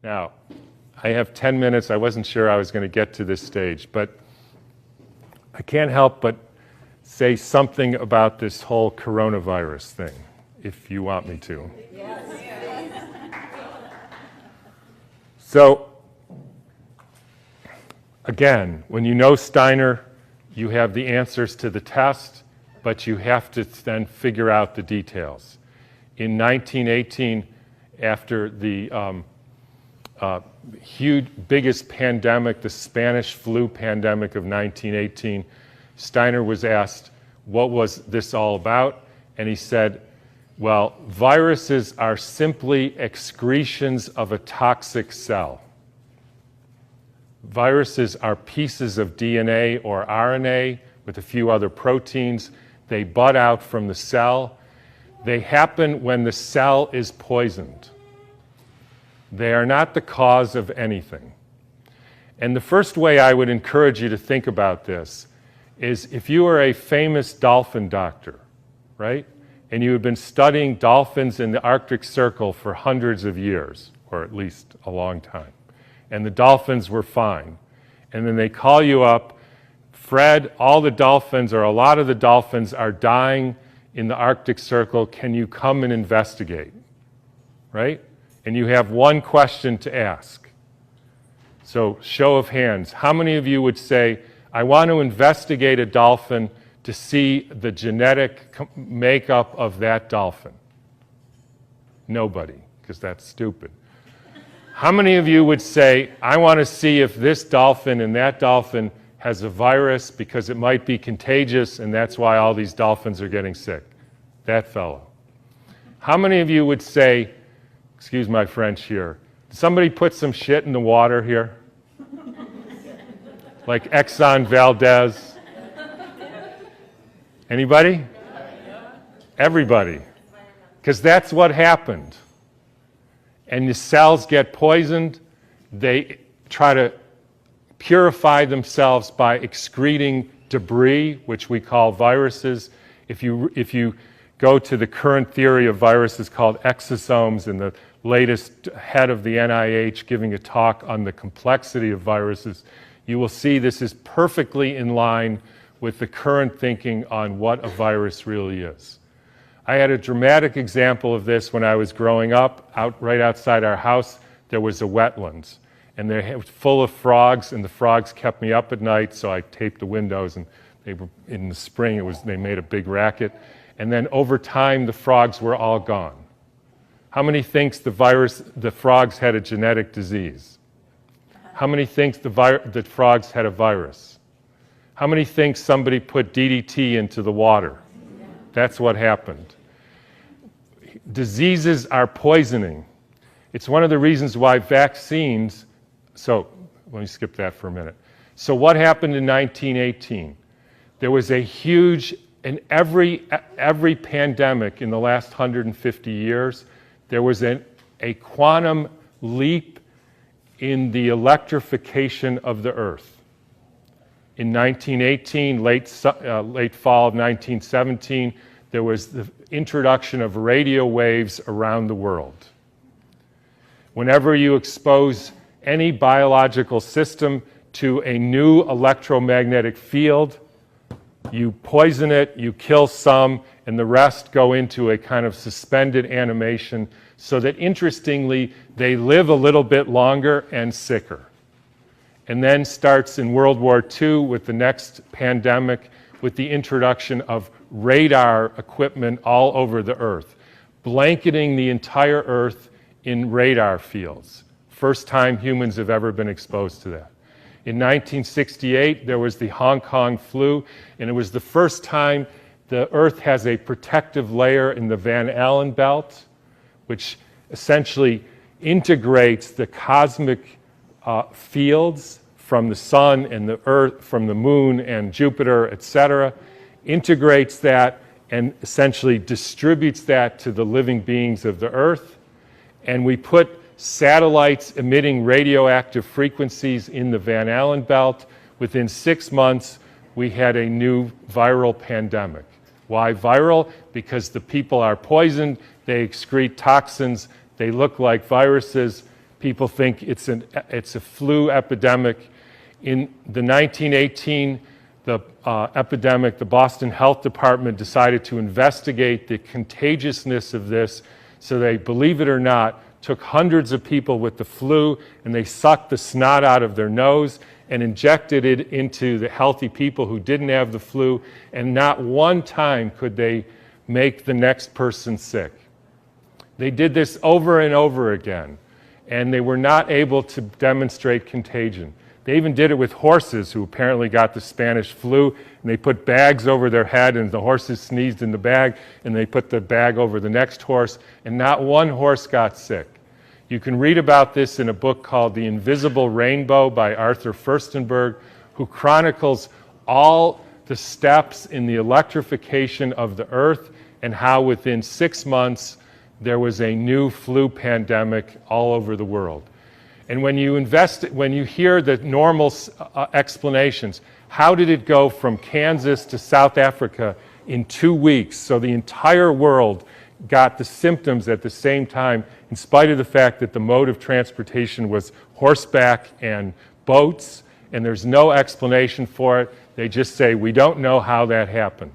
Now, I have 10 minutes. I wasn't sure I was going to get to this stage, but I can't help but say something about this whole coronavirus thing, if you want me to. Yes. So, again, when you know Steiner, you have the answers to the test, but you have to then figure out the details. In 1918, after the biggest pandemic, the Spanish flu pandemic of 1918, Steiner was asked, what was this all about? And he said, well, viruses are simply excretions of a toxic cell. Viruses are pieces of DNA or RNA with a few other proteins. They bud out from the cell. They happen when the cell is poisoned. They are not the cause of anything. And the first way I would encourage you to think about this is if you are a famous dolphin doctor, right? And you have been studying dolphins in the Arctic Circle for hundreds of years, or at least a long time, and the dolphins were fine. And then they call you up, Fred, all the dolphins, or a lot of the dolphins are dying in the Arctic Circle. Can you come and investigate? Right? And you have one question to ask. So, show of hands. How many of you would say, I want to investigate a dolphin to see the genetic makeup of that dolphin? Nobody, because that's stupid. How many of you would say, I want to see if this dolphin and that dolphin has a virus because it might be contagious and that's why all these dolphins are getting sick? That fellow. How many of you would say, excuse my French here, somebody put some shit in the water here? Like Exxon Valdez? Anybody? Everybody. Because that's what happened. And the cells get poisoned. They try to purify themselves by excreting debris, which we call viruses. If you go to the current theory of viruses called exosomes, and the latest head of the NIH giving a talk on the complexity of viruses, you will see this is perfectly in line with the current thinking on what a virus really is. I had a dramatic example of this when I was growing up. Right outside our house, there was a wetlands, and they're full of frogs, and the frogs kept me up at night, so I taped the windows, and in the spring they made a big racket. And then over time, the frogs were all gone. How many thinks the frogs had a genetic disease? How many thinks the frogs had a virus? How many think somebody put DDT into the water? That's what happened. Diseases are poisoning. It's one of the reasons why vaccines, so let me skip that for a minute. So what happened in 1918? There was a huge, in every pandemic in the last 150 years, there was a quantum leap in the electrification of the Earth. In 1918, late fall of 1917, there was the introduction of radio waves around the world. Whenever you expose any biological system to a new electromagnetic field, you poison it, you kill some, and the rest go into a kind of suspended animation so that, interestingly, they live a little bit longer and sicker. And then starts in World War II with the next pandemic with the introduction of radar equipment all over the Earth, blanketing the entire Earth in radar fields. First time humans have ever been exposed to that. In 1968, there was the Hong Kong flu, and it was the first time the Earth has a protective layer in the Van Allen belt, which essentially integrates the cosmic fields from the sun and the Earth, from the moon and Jupiter, etc., integrates that and essentially distributes that to the living beings of the Earth. And we put satellites emitting radioactive frequencies in the Van Allen belt. Within 6 months, we had a new viral pandemic. Why viral? Because the people are poisoned, they excrete toxins, they look like viruses, People think it's a flu epidemic. In the 1918 epidemic, the Boston Health Department decided to investigate the contagiousness of this. So they, believe it or not, took hundreds of people with the flu and they sucked the snot out of their nose and injected it into the healthy people who didn't have the flu, and not one time could they make the next person sick. They did this over and over again, and they were not able to demonstrate contagion. They even did it with horses who apparently got the Spanish flu, and they put bags over their head, and the horses sneezed in the bag, and they put the bag over the next horse, and not one horse got sick. You can read about this in a book called The Invisible Rainbow by Arthur Furstenberg, who chronicles all the steps in the electrification of the earth and how within 6 months there was a new flu pandemic all over the world. And when you hear the normal explanations, how did it go from Kansas to South Africa in 2 weeks? So the entire world got the symptoms at the same time, in spite of the fact that the mode of transportation was horseback and boats, and there's no explanation for it. They just say, we don't know how that happened.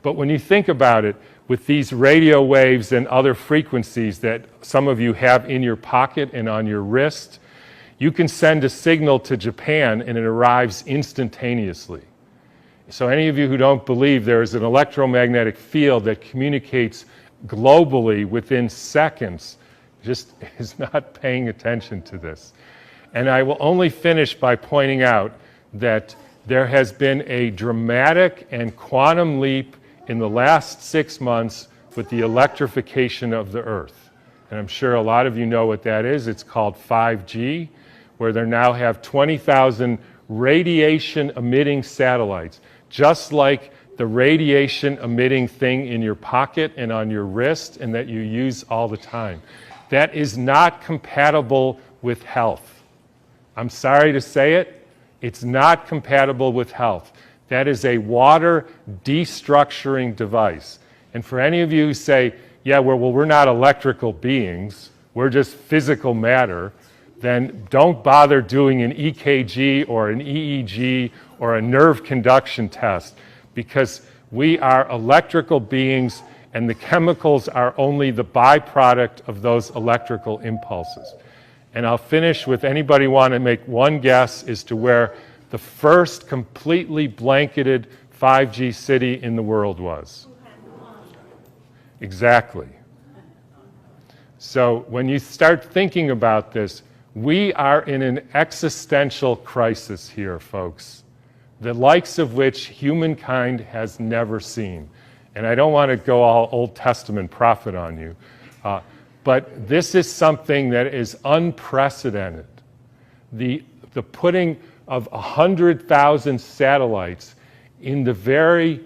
But when you think about it, with these radio waves and other frequencies that some of you have in your pocket and on your wrist, you can send a signal to Japan and it arrives instantaneously. So any of you who don't believe there is an electromagnetic field that communicates globally within seconds just is not paying attention to this. And I will only finish by pointing out that there has been a dramatic and quantum leap in the last 6 months with the electrification of the Earth. And I'm sure a lot of you know what that is. It's called 5G, where they now have 20,000 radiation-emitting satellites, just like the radiation-emitting thing in your pocket and on your wrist and that you use all the time. That is not compatible with health. I'm sorry to say it, it's not compatible with health. That is a water destructuring device. And for any of you who say, yeah, well, we're not electrical beings, we're just physical matter, then don't bother doing an EKG or an EEG or a nerve conduction test, because we are electrical beings and the chemicals are only the byproduct of those electrical impulses. And I'll finish with, anybody want to make one guess as to where the first completely blanketed 5G city in the world was? Exactly. So when you start thinking about this, we are in an existential crisis here, folks, the likes of which humankind has never seen. And I don't want to go all Old Testament prophet on you, but this is something that is unprecedented. The putting of 100,000 satellites in the very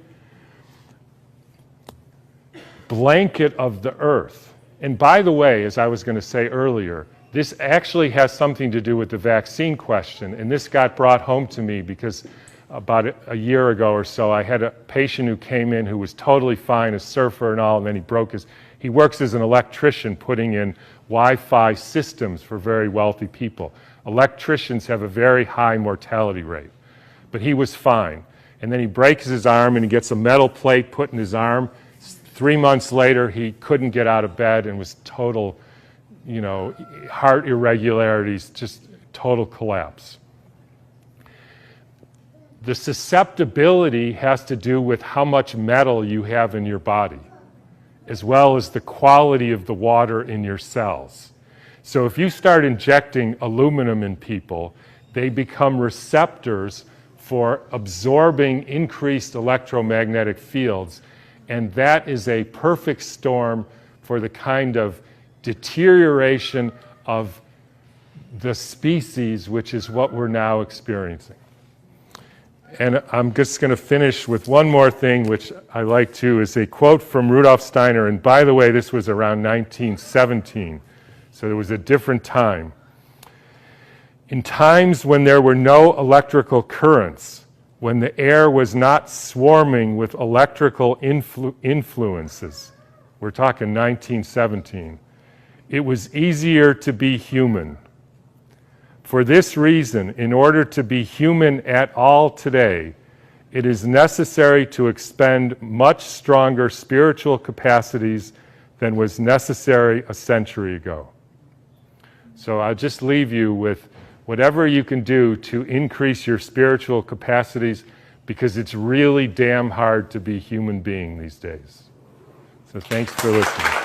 blanket of the Earth. And by the way, as I was going to say earlier, this actually has something to do with the vaccine question, and this got brought home to me because about a year ago or so, I had a patient who came in who was totally fine, a surfer and all, and then he works as an electrician putting in Wi-Fi systems for very wealthy people. Electricians have a very high mortality rate, but he was fine. And then he breaks his arm and he gets a metal plate put in his arm. 3 months later, he couldn't get out of bed and was total, heart irregularities, just total collapse. The susceptibility has to do with how much metal you have in your body, as well as the quality of the water in your cells. So if you start injecting aluminum in people, they become receptors for absorbing increased electromagnetic fields, and that is a perfect storm for the kind of deterioration of the species, which is what we're now experiencing. And I'm just going to finish with one more thing, which I like too, is a quote from Rudolf Steiner. And by the way, this was around 1917, so there was a different time. In times when there were no electrical currents, when the air was not swarming with electrical influences, we're talking 1917, it was easier to be human. For this reason, in order to be human at all today, it is necessary to expend much stronger spiritual capacities than was necessary a century ago. So I'll just leave you with whatever you can do to increase your spiritual capacities, because it's really damn hard to be a human being these days. So thanks for listening.